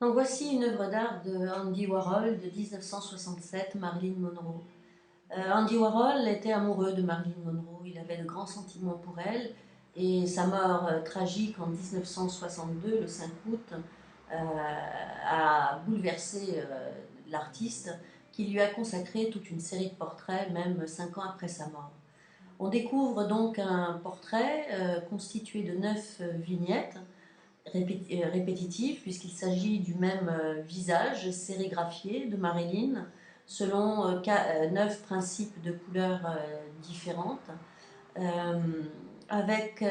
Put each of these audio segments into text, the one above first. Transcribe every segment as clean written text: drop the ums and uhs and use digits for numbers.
Donc voici une œuvre d'art de Andy Warhol de 1967, Marilyn Monroe. Andy Warhol était amoureux de Marilyn Monroe, il avait de grands sentiments pour elle et sa mort tragique en 1962, le 5 août, a bouleversé l'artiste qui lui a consacré toute une série de portraits, même 5 ans après sa mort. On découvre donc un portrait constitué de 9 vignettes répétitive puisqu'il s'agit du même visage sérigraphié de Marilyn selon 9 principes de couleurs différentes avec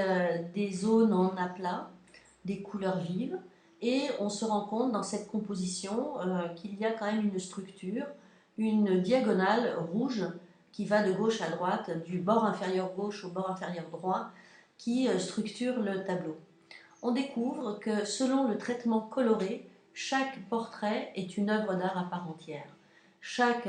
des zones en aplat, des couleurs vives et on se rend compte dans cette composition qu'il y a quand même une structure, une diagonale rouge qui va de gauche à droite, du bord inférieur gauche au bord inférieur droit, qui structure le tableau. On découvre que selon le traitement coloré, chaque portrait est une œuvre d'art à part entière. Chaque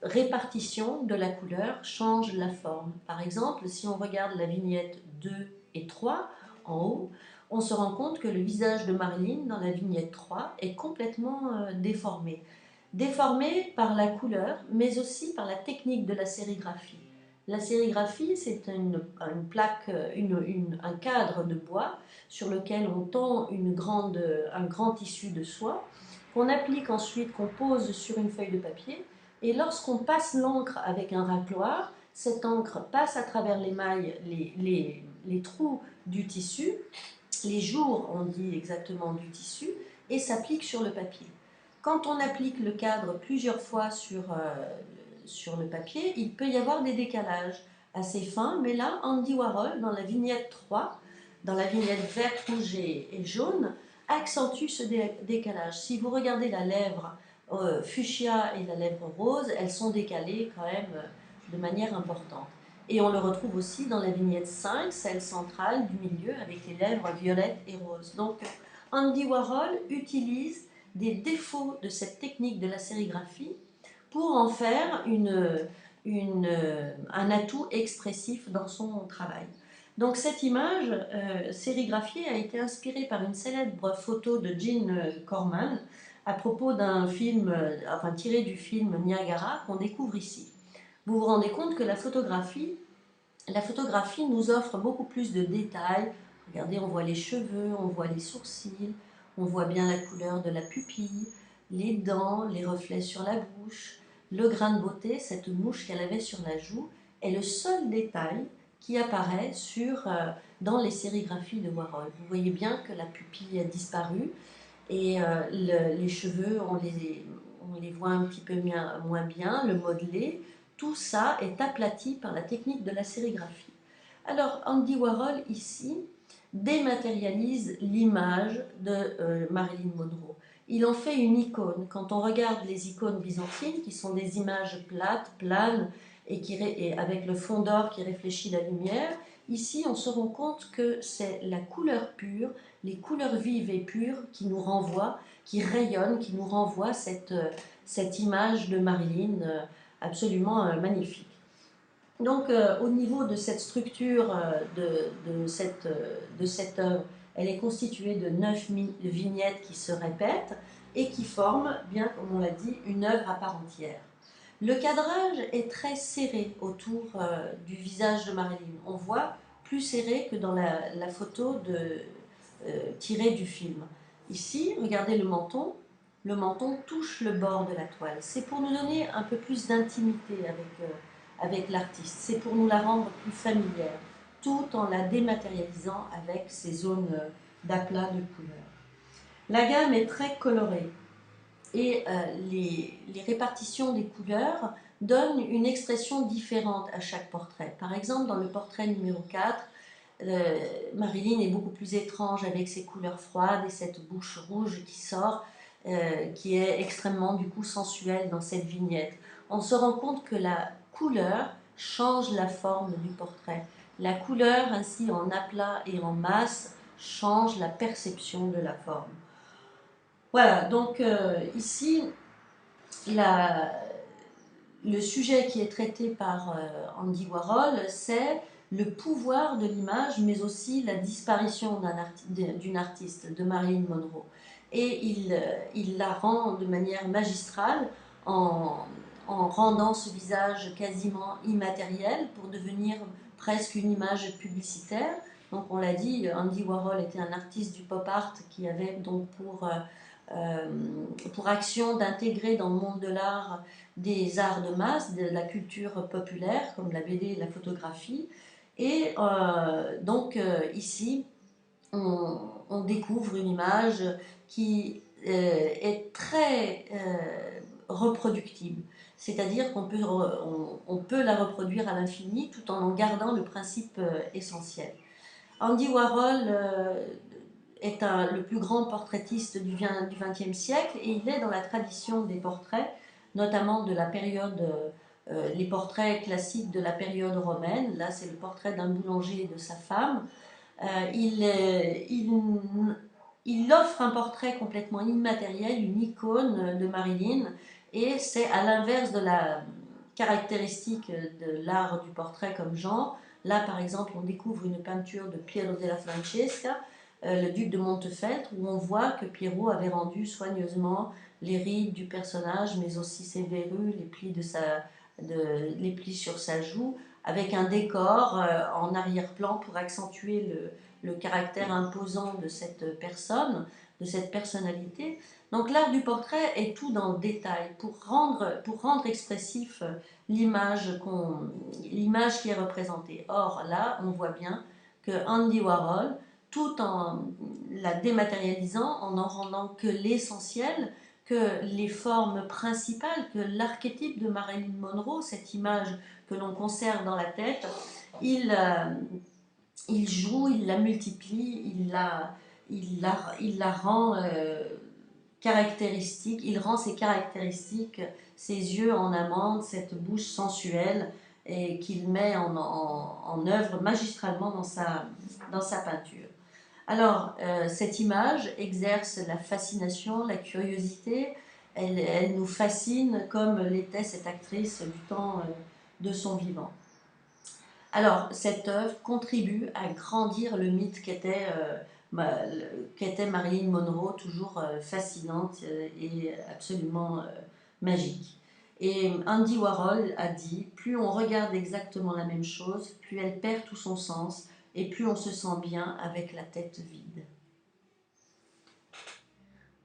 répartition de la couleur change la forme. Par exemple, si on regarde la vignette 2 et 3 en haut, on se rend compte que le visage de Marilyn dans la vignette 3 est complètement déformé. Déformé par la couleur, mais aussi par la technique de la sérigraphie. La sérigraphie, c'est une plaque, un cadre de bois sur lequel on tend un grand tissu de soie qu'on applique ensuite, qu'on pose sur une feuille de papier. Et lorsqu'on passe l'encre avec un racloir, cette encre passe à travers les mailles, les trous du tissu, les jours, on dit exactement, du tissu, et s'applique sur le papier. Quand on applique le cadre plusieurs fois sur le papier, il peut y avoir des décalages assez fins, mais là, Andy Warhol, dans la vignette 3, dans la vignette verte, rouge et jaune, accentue ce décalage. Si vous regardez la lèvre fuchsia et la lèvre rose, elles sont décalées quand même de manière importante. Et on le retrouve aussi dans la vignette 5, celle centrale du milieu, avec les lèvres violettes et roses. Donc, Andy Warhol utilise des défauts de cette technique de la sérigraphie pour en faire un atout expressif dans son travail. Donc cette image sérigraphiée a été inspirée par une célèbre photo de Jean Corman à propos d'un film, tiré du film Niagara qu'on découvre ici. Vous vous rendez compte que la photographie nous offre beaucoup plus de détails. Regardez, on voit les cheveux, on voit les sourcils, on voit bien la couleur de la pupille, les dents, les reflets sur la bouche, le grain de beauté, cette mouche qu'elle avait sur la joue, est le seul détail qui apparaît dans les sérigraphies de Warhol. Vous voyez bien que la pupille a disparu et les cheveux, on les voit un petit peu moins bien, le modelé, tout ça est aplati par la technique de la sérigraphie. Alors Andy Warhol ici dématérialise l'image de Marilyn Monroe. Il en fait une icône. Quand on regarde les icônes byzantines, qui sont des images plates, planes, et avec le fond d'or qui réfléchit la lumière, ici on se rend compte que c'est la couleur pure, les couleurs vives et pures qui nous renvoient, qui rayonnent, qui nous renvoient cette image de Marilyn absolument magnifique. Donc au niveau de cette structure de cette œuvre, elle est constituée de 9 vignettes qui se répètent et qui forment, bien comme on l'a dit, une œuvre à part entière. Le cadrage est très serré autour du visage de Marilyn. On voit plus serré que dans la photo tirée du film. Ici, regardez le menton. Le menton touche le bord de la toile. C'est pour nous donner un peu plus d'intimité avec l'artiste. C'est pour nous la rendre plus familière, tout en la dématérialisant avec ces zones d'aplat de couleurs. La gamme est très colorée et les répartitions des couleurs donnent une expression différente à chaque portrait. Par exemple, dans le portrait numéro 4, Marilyn est beaucoup plus étrange avec ses couleurs froides et cette bouche rouge qui sort, qui est extrêmement du coup sensuelle dans cette vignette. On se rend compte que la couleur change la forme du portrait. La couleur ainsi en aplat et en masse change la perception de la forme. Voilà, donc ici, le sujet qui est traité par Andy Warhol, c'est le pouvoir de l'image, mais aussi la disparition d'une artiste, de Marilyn Monroe. et il la rend de manière magistrale en, en rendant ce visage quasiment immatériel pour devenir presque une image publicitaire. Donc on l'a dit, Andy Warhol était un artiste du pop art qui avait donc pour action d'intégrer dans le monde de l'art des arts de masse, de la culture populaire comme la BD et la photographie. Et ici, on découvre une image qui est très reproductible. C'est-à-dire on peut la reproduire à l'infini tout en gardant le principe essentiel. Andy Warhol est le plus grand portraitiste du XXe siècle et il est dans la tradition des portraits, notamment de la période, les portraits classiques de la période romaine. Là, c'est le portrait d'un boulanger et de sa femme. Euh, il, il, il offre un portrait complètement immatériel, une icône de Marilyn, et c'est à l'inverse de la caractéristique de l'art du portrait comme genre. Là, par exemple, on découvre une peinture de Piero della Francesca, le duc de Montefeld, où on voit que Piero avait rendu soigneusement les rides du personnage, mais aussi ses verrues, les plis sur sa joue, avec un décor en arrière-plan pour accentuer le caractère imposant de cette personne, de cette personnalité. Donc l'art du portrait est tout dans le détail pour rendre expressif l'image qui est représentée. Or là, on voit bien que Andy Warhol, tout en la dématérialisant, en n'en rendant que l'essentiel, que les formes principales, que l'archétype de Marilyn Monroe, cette image que l'on conserve dans la tête, il joue, il la multiplie, il la rend caractéristique, il rend ses caractéristiques, ses yeux en amande, cette bouche sensuelle, et qu'il met en œuvre magistralement dans sa peinture. Alors, cette image exerce la fascination, la curiosité, elle nous fascine comme l'était cette actrice du temps de son vivant. Alors, cette œuvre contribue à grandir le mythe qu'était Marilyn Monroe, toujours fascinante et absolument magique. Et Andy Warhol a dit, plus on regarde exactement la même chose, plus elle perd tout son sens et plus on se sent bien avec la tête vide.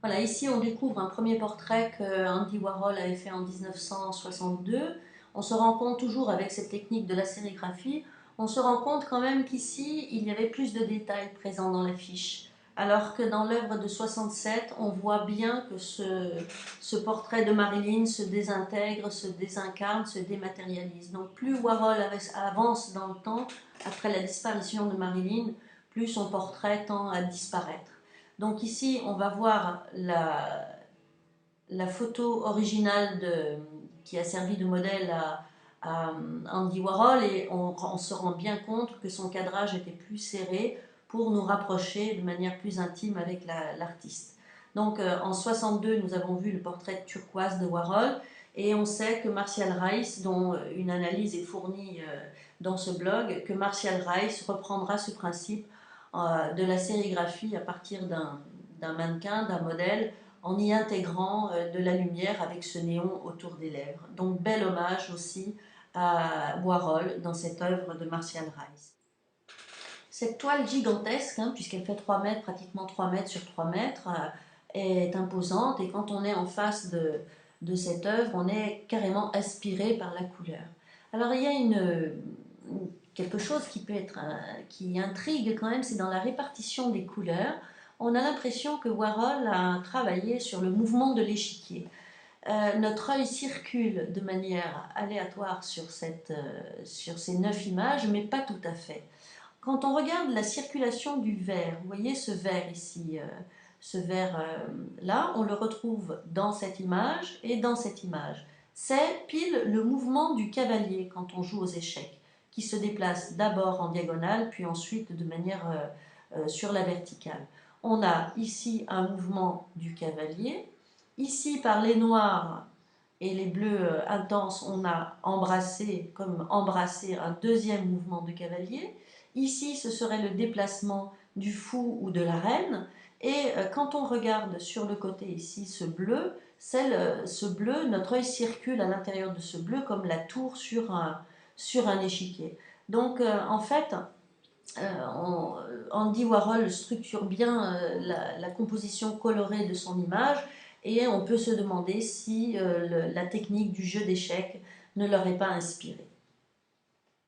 Voilà, ici on découvre un premier portrait que Andy Warhol avait fait en 1962. On se rend compte toujours avec cette technique de la sérigraphie, on se rend compte quand même qu'ici il y avait plus de détails présents dans l'affiche. Alors que dans l'œuvre de 67, on voit bien que ce portrait de Marilyn se désintègre, se désincarne, se dématérialise. Donc plus Warhol avance dans le temps, après la disparition de Marilyn, plus son portrait tend à disparaître. Donc ici, on va voir la photo originale qui a servi de modèle à Andy Warhol et on se rend bien compte que son cadrage était plus serré pour nous rapprocher de manière plus intime avec l'artiste. Donc en 62, nous avons vu le portrait turquoise de Warhol et on sait que Martial Rice, dont une analyse est fournie dans ce blog, que Martial Rice reprendra ce principe de la sérigraphie à partir d'un mannequin, d'un modèle, en y intégrant de la lumière avec ce néon autour des lèvres. Donc bel hommage aussi à Warhol dans cette œuvre de Martial Rice. Cette toile gigantesque, puisqu'elle fait 3 mètres, pratiquement 3 mètres sur 3 mètres, est imposante et quand on est en face de cette œuvre, on est carrément aspiré par la couleur. Alors il y a quelque chose qui intrigue quand même, c'est dans la répartition des couleurs. On a l'impression que Warhol a travaillé sur le mouvement de l'échiquier. Notre œil circule de manière aléatoire sur ces 9 images, mais pas tout à fait. Quand on regarde la circulation du verre, vous voyez ce verre ici, ce verre là, on le retrouve dans cette image et dans cette image. C'est pile le mouvement du cavalier quand on joue aux échecs, qui se déplace d'abord en diagonale, puis ensuite de manière sur la verticale. On a ici un mouvement du cavalier. Ici, par les noirs et les bleus intenses, on a embrassé un deuxième mouvement de cavalier. Ici, ce serait le déplacement du fou ou de la reine. Et quand on regarde sur le côté ici ce bleu, notre œil circule à l'intérieur de ce bleu comme la tour sur un échiquier. Donc en fait, Andy Warhol structure bien la composition colorée de son image et on peut se demander si la technique du jeu d'échecs ne leur est pas inspirée.